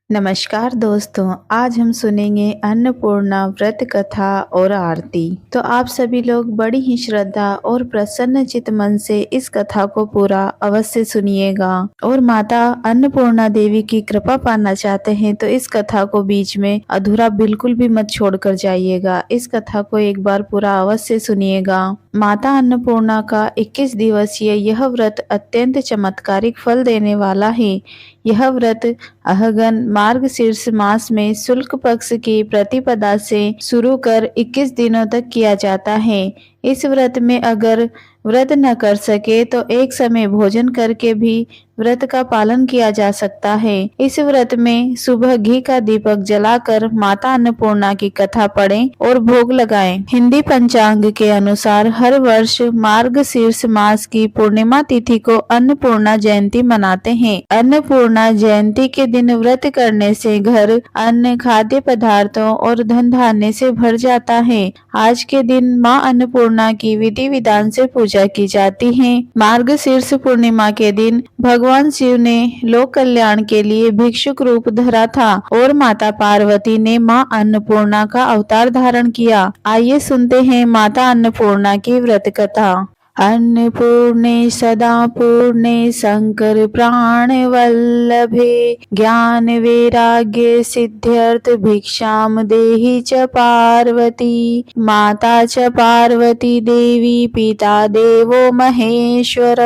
नमस्कार दोस्तों, आज हम सुनेंगे अन्नपूर्णा व्रत कथा और आरती। तो आप सभी लोग बड़ी ही श्रद्धा और प्रसन्न चित मन से इस कथा को पूरा अवश्य सुनिएगा। और माता अन्नपूर्णा देवी की कृपा पाना चाहते हैं तो इस कथा को बीच में अधूरा बिल्कुल भी मत छोड़कर जाइएगा। इस कथा को एक बार पूरा अवश्य सुनिएगा। माता अन्नपूर्णा का 21 दिवसीय यह व्रत अत्यंत चमत्कारिक फल देने वाला है। यह व्रत अहगन मार्गशीर्ष मास में शुक्ल पक्ष की प्रतिपदा से शुरू कर 21 दिनों तक किया जाता है। इस व्रत में अगर व्रत न कर सके तो एक समय भोजन करके भी व्रत का पालन किया जा सकता है। इस व्रत में सुबह घी का दीपक जलाकर माता अन्नपूर्णा की कथा पढ़ें और भोग लगाएं। हिंदी पंचांग के अनुसार हर वर्ष मार्गशीर्ष मास की पूर्णिमा तिथि को अन्नपूर्णा जयंती मनाते हैं। अन्नपूर्णा जयंती के दिन व्रत करने से घर अन्न, खाद्य पदार्थों और धन धान्य से भर जाता है। आज के दिन माँ अन्नपूर्णा की विधि विधान से पूजा की जाती है। मार्गशीर्ष पूर्णिमा के दिन भगवान शिव ने लोक कल्याण के लिए भिक्षुक रूप धरा था और माता पार्वती ने माँ अन्नपूर्णा का अवतार धारण किया। आइए सुनते हैं माता अन्नपूर्णा की व्रत कथा। अन्नपूर्णे सदा पूर्णे शंकर प्राण वल्लभे ज्ञान वैराग्य सिद्ध्यर्थ भिक्षाम देहि च पार्वती। माता च पार्वती देवी पिता देवो महेश्वर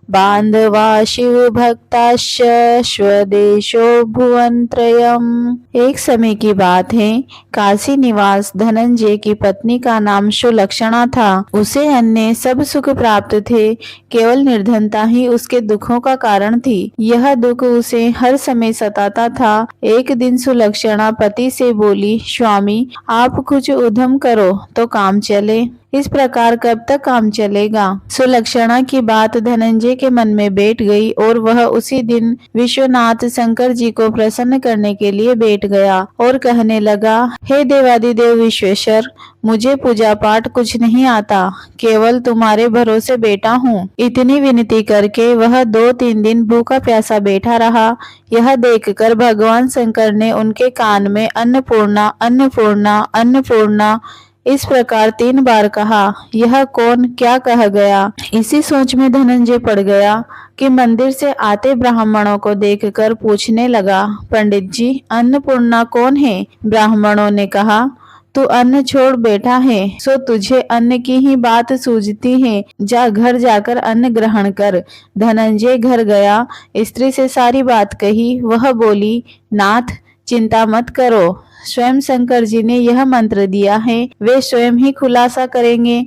बांधवा शिव भक्ताश्च स्वदेशो भुवनत्रयम्। एक समय की बात है, काशी निवास धनंजय की पत्नी का नाम सुलक्षणा था। उसे अन्य सब सुख प्राप्त थे, केवल निर्धनता ही उसके दुखों का कारण थी। यह दुख उसे हर समय सताता था। एक दिन सुलक्षणा पति से बोली, स्वामी आप कुछ उद्यम करो तो काम चले। इस प्रकार कब तक काम चलेगा? सुलक्षणा की बात धनंजय के मन में बैठ गई और वह उसी दिन विश्वनाथ शंकर जी को प्रसन्न करने के लिए बैठ गया और कहने लगा, हे देवादिदेव विश्वेश्वर, मुझे पूजा पाठ कुछ नहीं आता, केवल तुम्हारे भरोसे बैठा हूँ। इतनी विनती करके वह 2-3 दिन भूखा प्यासा बैठा रहा। यह देखकर भगवान शंकर ने उनके कान में अन्नपूर्णा अन्नपूर्णा अन्नपूर्णा इस प्रकार 3 बार कहा। यह कौन क्या कह गया? इसी सोच में धनंजय पड़ गया कि मंदिर से आते ब्राह्मणों को देखकर पूछने लगा, पंडित जी अन्नपूर्णा कौन है? ब्राह्मणों ने कहा, तू अन्न छोड़ बैठा है सो तुझे अन्न की ही बात सूझती है, जा घर जाकर अन्न ग्रहण कर। धनंजय घर गया, स्त्री से सारी बात कही। वह बोली, नाथ चिंता मत करो, स्वयं शंकर जी ने यह मंत्र दिया है, वे स्वयं ही खुलासा करेंगे,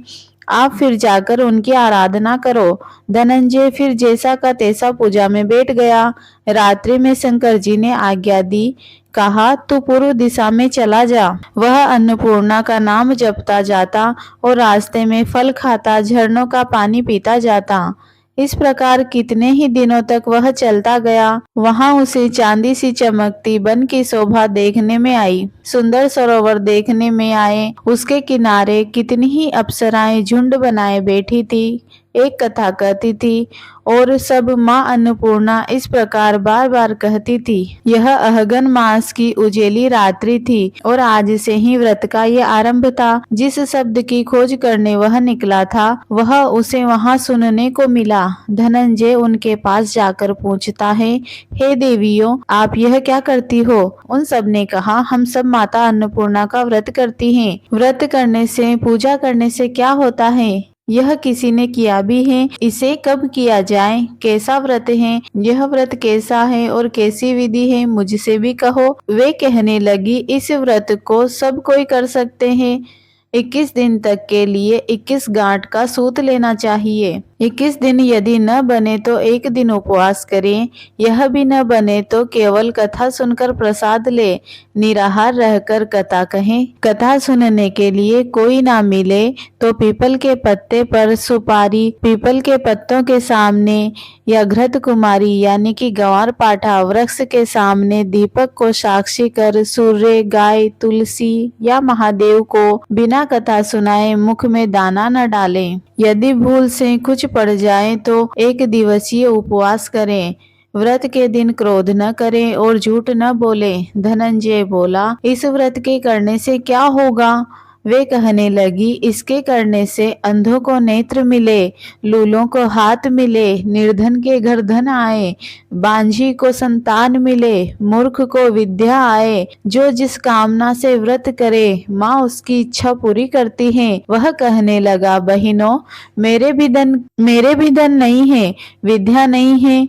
आप फिर जाकर उनकी आराधना करो। धनंजय फिर जैसा का तैसा पूजा में बैठ गया। रात्रि में शंकर जी ने आज्ञा दी, कहा तू पूर्व दिशा में चला जा। वह अन्नपूर्णा का नाम जपता जाता और रास्ते में फल खाता, झरनों का पानी पीता जाता। इस प्रकार कितने ही दिनों तक वह चलता गया। वहां उसे चांदी सी चमकती वन की शोभा देखने में आई, सुंदर सरोवर देखने में आए। उसके किनारे कितनी ही अप्सराएं झुंड बनाए बैठी थी, एक कथा कहती थी और सब माँ अन्नपूर्णा इस प्रकार बार बार कहती थी। यह अहगन मास की उजेली रात्रि थी और आज से ही व्रत का ये आरंभ था। जिस शब्द की खोज करने वह निकला था वह उसे वहां सुनने को मिला। धनंजय उनके पास जाकर पूछता है, हे देवियों आप यह क्या करती हो? उन सब ने कहा, हम सब माता अन्नपूर्णा का व्रत करती हैं। व्रत करने से पूजा करने से क्या होता है? यह किसी ने किया भी है? इसे कब किया जाए? कैसा व्रत है? यह व्रत कैसा है और कैसी विधि है, मुझसे भी कहो। वे कहने लगी, इस व्रत को सब कोई कर सकते हैं। 21 दिन तक के लिए 21 गांठ का सूत लेना चाहिए। 21 दिन यदि न बने तो 1 दिन उपवास करें। यह भी न बने तो केवल कथा सुनकर प्रसाद ले, निराहार रहकर कथा कहें। कथा सुनने के लिए कोई ना मिले तो पीपल के पत्ते पर सुपारी, पीपल के पत्तों के सामने या घृत कुमारी यानी कि गंवार पाठा वृक्ष के सामने दीपक को साक्षी कर सूर्य, गाय, तुलसी या महादेव को बिना कथा सुनाए मुख में दाना न डालें। यदि भूल से कुछ पड़ जाए तो 1 दिवसीय उपवास करें। व्रत के दिन क्रोध न करें और झूठ न बोले। धनंजय बोला, इस व्रत के करने से क्या होगा? वे कहने लगी, इसके करने से अंधों को नेत्र मिले, लूलों को हाथ मिले, निर्धन के घर धन आए, बांझी को संतान मिले, मूर्ख को विद्या आए। जो जिस कामना से व्रत करे माँ उसकी इच्छा पूरी करती है। वह कहने लगा, बहनों, मेरे भी धन नहीं है, विद्या नहीं है,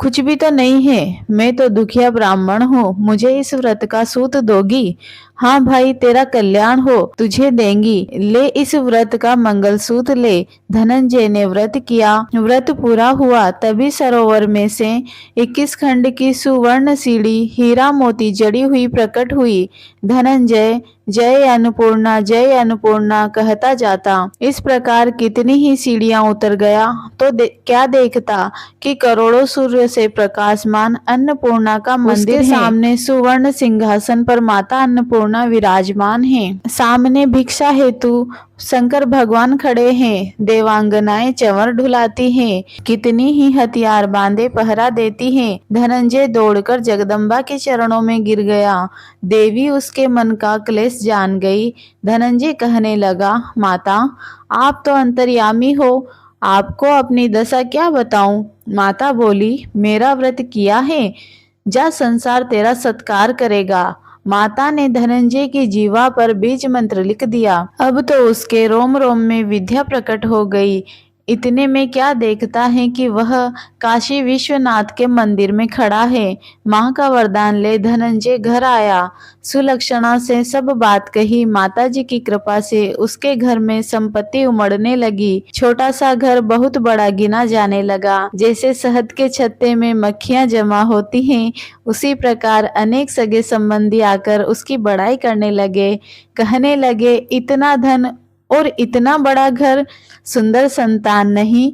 कुछ भी तो नहीं है। मैं तो दुखिया ब्राह्मण हूँ, मुझे इस व्रत का सूत दोगी? हाँ भाई, तेरा कल्याण हो, तुझे देंगी। ले इस व्रत का मंगलसूत्र ले। धनंजय ने व्रत किया। व्रत पूरा हुआ तभी सरोवर में से 21 खंड की सुवर्ण सीढ़ी हीरा मोती जड़ी हुई प्रकट हुई। धनंजय जय अन्नपूर्णा कहता जाता। इस प्रकार कितनी ही सीढ़ियां उतर गया तो क्या देखता कि करोड़ों सूर्य से प्रकाशमान अन्नपूर्णा का मंदिर है। सामने सुवर्ण सिंहासन पर माता अन्नपूर्णा विराजमान है। सामने भिक्षा हेतु शंकर भगवान खड़े हैं। देवांगनाएं चंवर ढुलाती हैं। कितनी ही हथियार बांधे पहरा देती हैं। धनंजय दौड़कर जगदम्बा के चरणों में गिर गया। देवी उसके मन का क्लेश जान गई। धनंजय कहने लगा, माता, आप तो अंतर्यामी हो, आपको अपनी दशा क्या बताऊं? माता बोली, मेरा व्रत किया है, जा, संसार तेरा सत्कार करेगा। माता ने धनंजय की जीवा पर बीज मंत्र लिख दिया। अब तो उसके रोम रोम में विद्या प्रकट हो गई। इतने में क्या देखता है कि वह काशी विश्वनाथ के मंदिर में खड़ा है। माँ का वरदान ले धनंजय घर आया। सुलक्षणा से सब बात कही। माताजी की कृपा से उसके घर में संपत्ति उमड़ने लगी। छोटा सा घर बहुत बड़ा गिना जाने लगा। जैसे शहद के छत्ते में मक्खियां जमा होती हैं, उसी प्रकार अनेक सगे संबंधी आकर उसकी बड़ाई करने लगे। कहने लगे, इतना धन और इतना बड़ा घर, सुंदर संतान नहीं,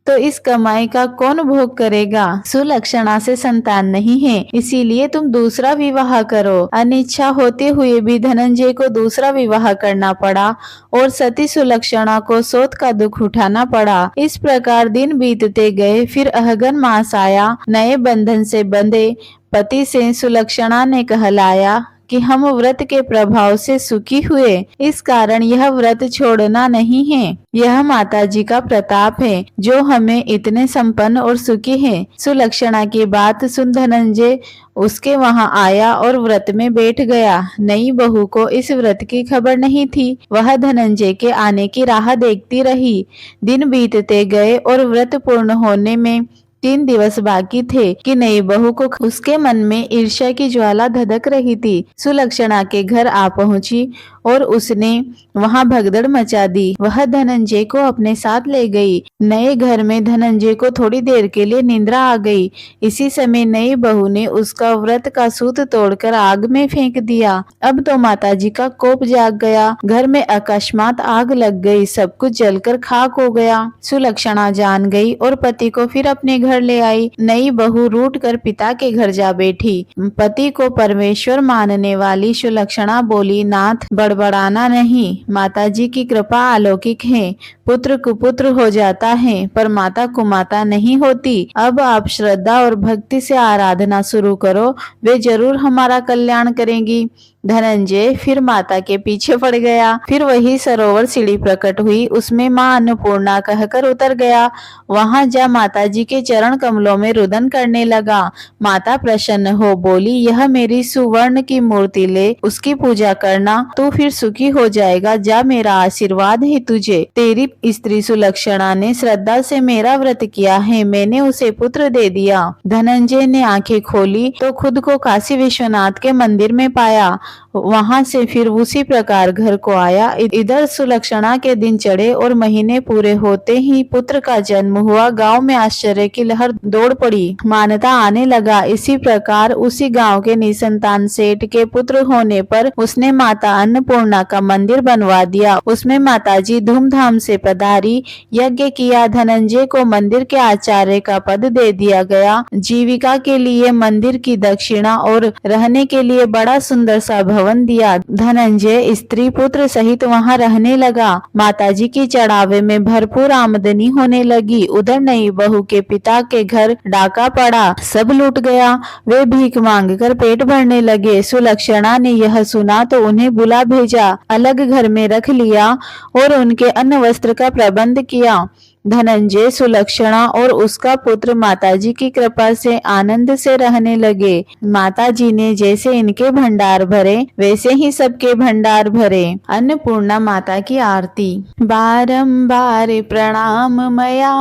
तो इस कमाई का कौन भोग करेगा? सुलक्षणा से संतान नहीं है, इसीलिए तुम दूसरा विवाह करो। अनिच्छा होते हुए भी धनंजय को दूसरा विवाह करना पड़ा और सती सुलक्षणा को शोक का दुख उठाना पड़ा। इस प्रकार दिन बीतते गए। फिर अहगन मास आया। नए बंधन से बंधे पति से सुलक्षणा ने कहलाया कि हम व्रत के प्रभाव से सुखी हुए, इस कारण यह व्रत छोड़ना नहीं है। यह माताजी का प्रताप है जो हमें इतने संपन्न और सुखी है। सुलक्षणा की बात सुन धनंजय उसके वहां आया और व्रत में बैठ गया। नई बहू को इस व्रत की खबर नहीं थी। वह धनंजय के आने की राह देखती रही। दिन बीतते गए और व्रत पूर्ण होने में 3 दिवस बाकी थे कि नई बहू को उसके मन में ईर्ष्या की ज्वाला धधक रही थी। सुलक्षणा के घर आ पहुंची और उसने वहां भगदड़ मचा दी। वह धनंजय को अपने साथ ले गई। नए घर में धनंजय को थोड़ी देर के लिए निंद्रा आ गई। इसी समय नई बहू ने उसका व्रत का सूत तोड़कर आग में फेंक दिया। अब तो माताजी का कोप जाग गया। घर में अकस्मात आग लग गई। सब कुछ जलकर खाक हो गया। सुलक्षणा जान गई और पति को फिर अपने घर ले आई। नई बहू रूठ कर पिता के घर जा बैठी। पति को परमेश्वर मानने वाली सुलक्षणा बोली, नाथ, बड़बड़ाना नहीं, माताजी की कृपा अलौकिक है। पुत्र कुपुत्र हो जाता है पर माता कुमाता नहीं होती। अब आप श्रद्धा और भक्ति से आराधना शुरू करो, वे जरूर हमारा कल्याण करेंगी। धनंजय फिर माता के पीछे पड़ गया। फिर वही सरोवर सीढ़ी प्रकट हुई, उसमें माँ अन्नपूर्णा कहकर उतर गया। वहां जा माताजी के चरण कमलों में रुदन करने लगा। माता प्रसन्न हो बोली, यह मेरी सुवर्ण की मूर्ति ले, उसकी पूजा करना, तू फिर सुखी हो जाएगा। जा, मेरा आशीर्वाद है तुझे। तेरी स्त्री सुलक्षणा ने श्रद्धा से मेरा व्रत किया है, मैंने उसे पुत्र दे दिया। धनंजय ने आंखें खोली तो खुद को काशी विश्वनाथ के मंदिर में पाया। वहां से फिर उसी प्रकार घर को आया। इधर सुलक्षणा के दिन चढ़े और महीने पूरे होते ही पुत्र का जन्म हुआ। गांव में आश्चर्य की लहर दौड़ पड़ी। मान्यता आने लगा। इसी प्रकार उसी गांव के निसंतान सेठ के पुत्र होने पर उसने माता अन्नपूर्णा का मंदिर बनवा दिया। उसमें माताजी धूमधाम से पधारी, यज्ञ किया। धनंजय को मंदिर के आचार्य का पद दे दिया गया। जीविका के लिए मंदिर की दक्षिणा और रहने के लिए बड़ा सुंदर सा भवन दिया। धनंजय स्त्री पुत्र सहित वहां रहने लगा। माताजी की चढ़ावे में भरपूर आमदनी होने लगी। उधर नई बहू के पिता के घर डाका पड़ा, सब लूट गया। वे भीख मांग कर पेट भरने लगे। सुलक्षणा ने यह सुना तो उन्हें बुला भेजा, अलग घर में रख लिया और उनके अन्न वस्त्र का प्रबंध किया। धनंजय, सुलक्षणा और उसका पुत्र माताजी की कृपा से आनंद से रहने लगे। माताजी ने जैसे इनके भंडार भरे वैसे ही सबके भंडार भरे। अन्नपूर्णा माता की आरती। बारंबार प्रणाम मया,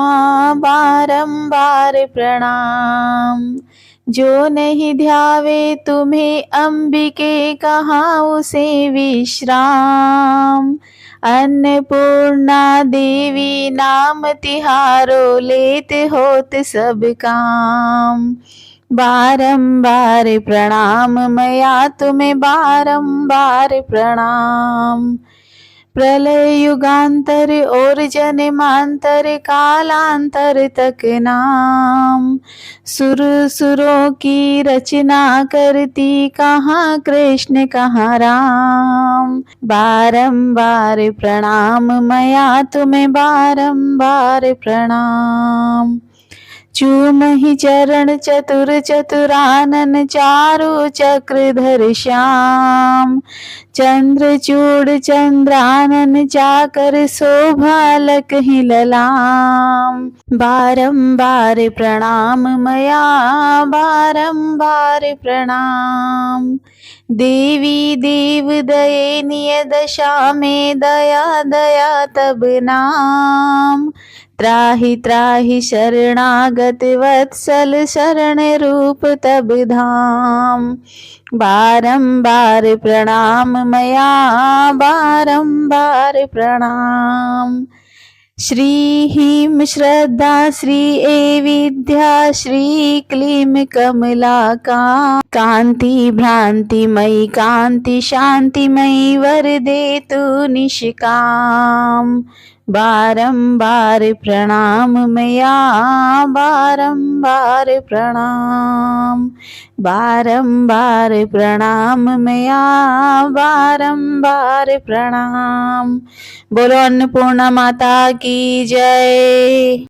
बारंबार प्रणाम। जो नहीं ध्यावे तुम्हें अंबिके, कहाँ उसे विश्राम। अन्नपूर्णा देवी नाम तिहारो, लेते होत सब काम। बारंबार प्रणाम मया तुम्हें, बारंबार प्रणाम। प्रलय युगांतर और जन्मांतर, कालांतर तक नाम। सुरों की रचना करती, कहाँ कृष्ण कहाँ राम। बारंबार प्रणाम मया तुम्हें, बारंबार प्रणाम। चूमहि चरण चतुर चतुरानन, चारु चक्रधर श्याम। चंद्रचूड़ चंद्रानन, चाकर शोभालक ही ललाम। बारंबार प्रणाम मया, बारंबार प्रणाम। देवी देव दयनीय दशा में, दया दया तब नाम। त्राहि त्राहि शरणागत वत्सल, शरण रूप तब धाम। बारंबार प्रणाम मया, बारंबार प्रणाम। श्री ह्रीं श्रद्धा, श्री ए विद्या, श्री क्लीं कमला कांति। भ्रांतिमयी कांति शांतिमयी, वरदे तु निष्काम। बारंबार प्रणाम मया, बारंबार प्रणाम। बारंबार प्रणाम मया, बारंबार प्रणाम। बोलो अन्नपूर्णा माता की जय।